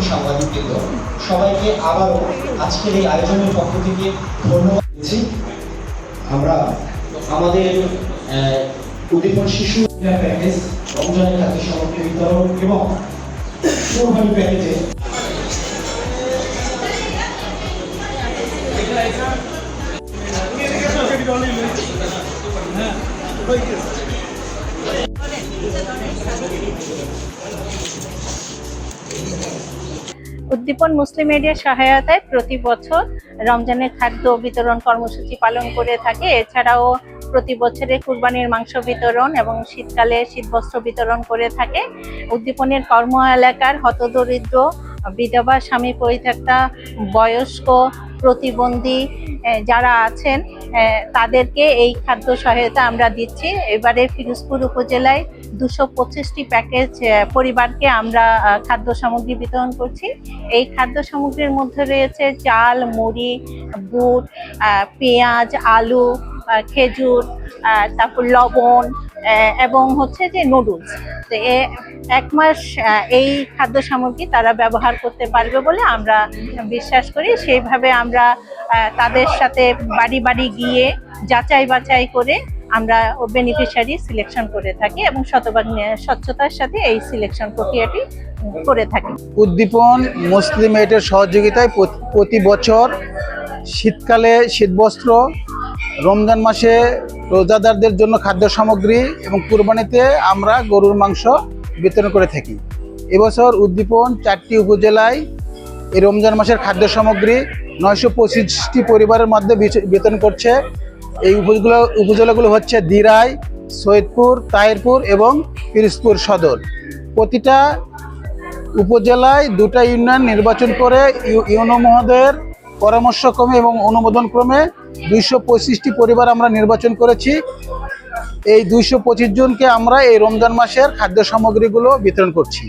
সাংবাদিকবৃন্দ সবাইকে আবারও আজকের এই আয়োজনের পক্ষ থেকে ধন্যবাদ দিচ্ছি। আমরা আমাদের উদ্দীপন শিশু প্যাকেজ, রমজানের খাদ্য সামগ্রী বিতরণ এবং কোরবানি প্যাকেজে উদ্দীপন মুসলিম মিডিয়ার সহায়তায় প্রতি বছর রমজানের খাদ্য বিতরণ কর্মসূচি পালন করে থাকে। এছাড়াও প্রতি বছরে কুরবানির মাংস বিতরণ এবং শীতকালে শীতবস্ত্র বিতরণ করে থাকে। উদ্দীপনের কর্ম এলাকার হতদরিদ্র, বিধবা, স্বামী পরিত্যক্তা, বয়স্ক, প্রতিবন্ধী যারা আছেন তাদেরকে এই খাদ্য সহায়তা আমরা দিচ্ছি। এবারে ফিরোজপুর উপজেলায় 225টি প্যাকেজ পরিবারকে আমরা খাদ্য সামগ্রী বিতরণ করছি। এই খাদ্য সামগ্রীর মধ্যে রয়েছে চাল, মুড়ি, বুট, পেঁয়াজ, আলু, খেজুর, তারপর লবণ এবং হচ্ছে যে নুডলস। তো এক মাস এই খাদ্য সামগ্রী তারা ব্যবহার করতে পারবে বলে আমরা বিশ্বাস করি। সেইভাবে আমরা তাদের সাথে বাড়ি বাড়ি গিয়ে যাচাই বাছাই করে আমরা বেনিফিশিয়ারি সিলেকশন করে থাকি এবং শতভাগ স্বচ্ছতার সাথে এই সিলেকশন প্রক্রিয়াটি করে থাকি। উদ্দীপন মুসলিম এইডের সহযোগিতায় প্রতি বছর শীতকালে শীতবস্ত্র, রমজান মাসে রোজাদারদের জন্য খাদ্য সামগ্রী এবং কুরবানিতে আমরা গরুর মাংস বিতরণ করে থাকি। এবছর উদ্দীপন 4টি উপজেলায় এই রমজান মাসের খাদ্য সামগ্রী 925টি পরিবারের মধ্যে বিতরণ করছে। এই উপজেলাগুলো হচ্ছে দিরাই, সৈয়দপুর, তাহিরপুর এবং পিরোজপুর সদর। প্রতিটা উপজেলায় 2টা ইউনিয়ন নির্বাচন করে ইউনো মহোদয়ের পরামর্শক্রমে এবং অনুমোদন ক্রমে 225টি পরিবার আমরা নির্বাচন করেছি। এই 225 জনকে আমরা এই রমজান মাসের খাদ্য সামগ্রীগুলো বিতরণ করছি।